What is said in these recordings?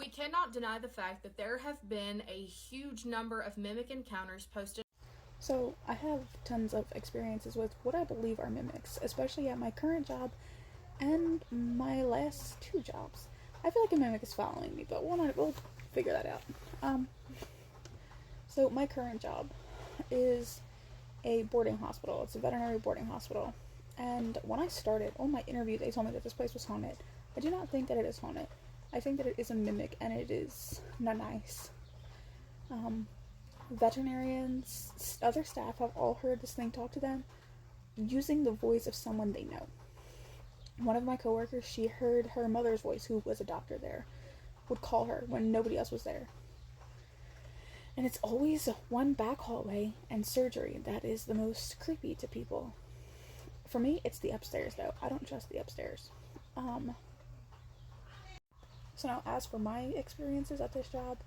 We cannot deny the fact that there have been a huge number of mimic encounters posted. So, I have tons of experiences with what I believe are mimics, especially at my current job and my last two jobs. I feel like a mimic is following me, but we'll figure that out. Um, so, my current job is a boarding hospital. It's a veterinary boarding hospital. And when I started, on my interview, they told me that this place was haunted. I do not think that it is haunted. I think that it is a mimic and it is not nice. Veterinarians, other staff have all heard this thing talk to them using the voice of someone they know. One of my coworkers, she heard her mother's voice, who was a doctor there, would call her when nobody else was there. And it's always one back hallway and surgery that is the most creepy to people. For me, it's the upstairs, though. I don't trust the upstairs. So now, as for my experiences at this job,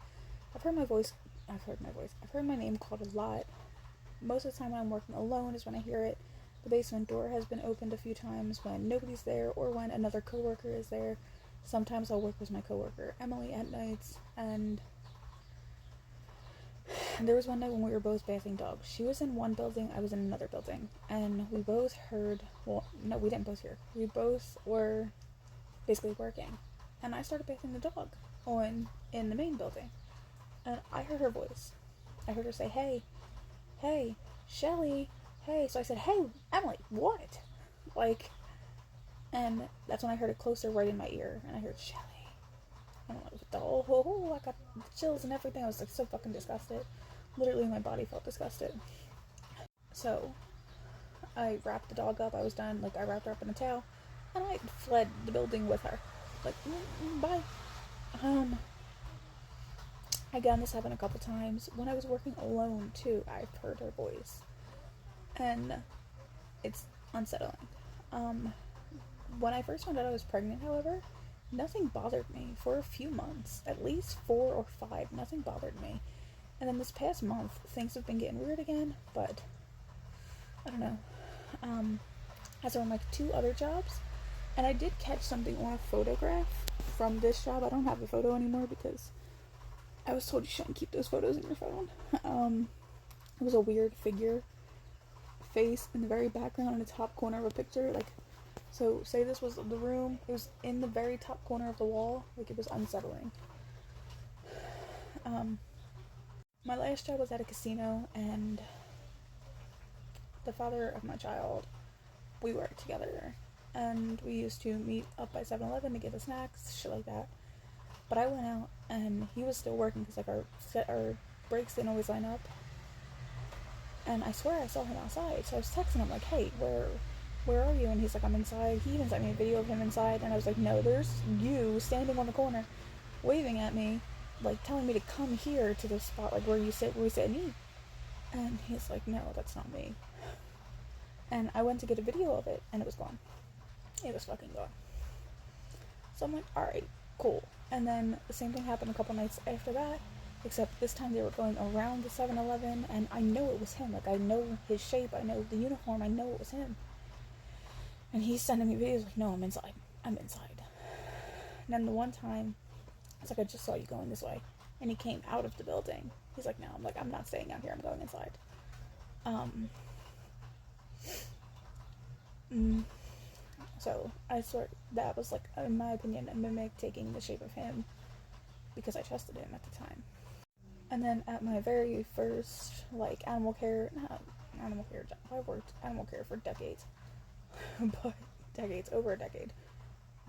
I've heard my name called a lot. Most of the time when I'm working alone is when I hear it. The basement door has been opened a few times when nobody's there or when another coworker is there. Sometimes I'll work with my coworker Emily at nights, and there was one night when we were both bathing dogs. She was in one building, I was in another building, and we both heard, well, no, we didn't both hear. We both were basically working, and I started bathing the dog in the main building, and I heard her voice. I heard her say, hey, Shelly, hey. So I said, hey, Emily, what? Like, and that's when I heard it closer right in my ear, and I heard Shelly. And I was like, I got chills and everything. I was like so fucking disgusted. Literally, my body felt disgusted. So I wrapped the dog up. I was done. Like, I wrapped her up in a towel, and I fled the building with her. Like, bye. Again, this happened a couple times. When I was working alone, too, I've heard her voice. And it's unsettling. When I first found out I was pregnant, however, nothing bothered me for a few months. At least 4 or 5, nothing bothered me. And then this past month, things have been getting weird again, but I don't know. As for my 2 other jobs, and I did catch something on a photograph from this job. I don't have the photo anymore because I was told you shouldn't keep those photos in your phone. It was a weird figure face in the very background in the top corner of a picture. Like, so say this was the room, it was in the very top corner of the wall. Like, it was unsettling. My last job was at a casino, and the father of my child, we worked together, and we used to meet up by 7-Eleven to get the snacks, shit like that. But I went out, and he was still working because, like, our breaks didn't always line up. And I swear I saw him outside, so I was texting him like, hey, where are you? And he's like, I'm inside. He even sent me a video of him inside, and I was like, no, there's you standing on the corner waving at me, like telling me to come here to the spot, like where we sit and eat. And he's like, no, that's not me. And I went to get a video of it, and it was gone. It was fucking gone. So I'm like, alright, cool. And then the same thing happened a couple nights after that, except this time they were going around the 7-Eleven, and I know it was him. Like, I know his shape, I know the uniform, I know it was him. And he's sending me videos like, no, I'm inside. And then the one time, it's like, I just saw you going this way. And he came out of the building. He's like, no. I'm like, I'm not staying out here. I'm going inside. So I swear that was, like, in my opinion, a mimic taking the shape of him because I trusted him at the time. And then at my very first, like, not animal care job. I worked animal care for decades. But over a decade.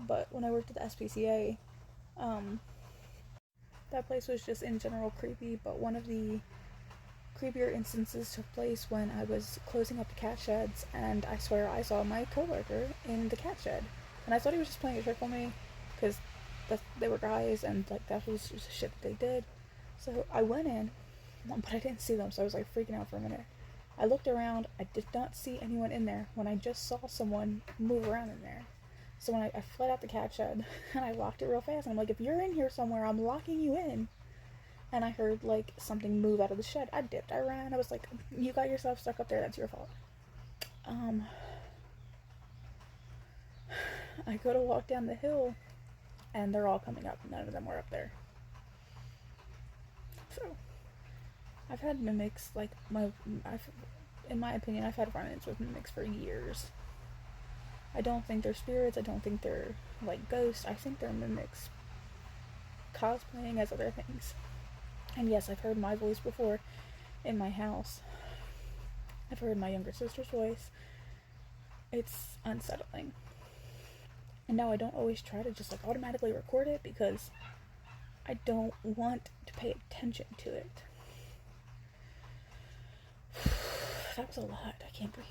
But when I worked at the SPCA, that place was just in general creepy, but one of the creepier instances took place when I was closing up the cat sheds, and I swear I saw my coworker in the cat shed, and I thought he was just playing a trick on me, because they were guys, and, like, that was just shit that they did. So I went in, but I didn't see them, so I was, like, freaking out for a minute. I looked around, I did not see anyone in there, when I just saw someone move around in there. So when I fled out the cat shed, and I locked it real fast, and I'm like, if you're in here somewhere, I'm locking you in. And I heard, like, something move out of the shed. I dipped, I ran, I was like, you got yourself stuck up there, that's your fault. I go to walk down the hill, and they're all coming up, none of them were up there. So, I've had mimics, like, in my opinion, I've had run-ins with mimics for years. I don't think they're spirits, I don't think they're, like, ghosts, I think they're mimics cosplaying as other things. And yes, I've heard my voice before in my house. I've heard my younger sister's voice. It's unsettling. And now I don't always try to just, like, automatically record it because I don't want to pay attention to it. That was a lot. I can't breathe.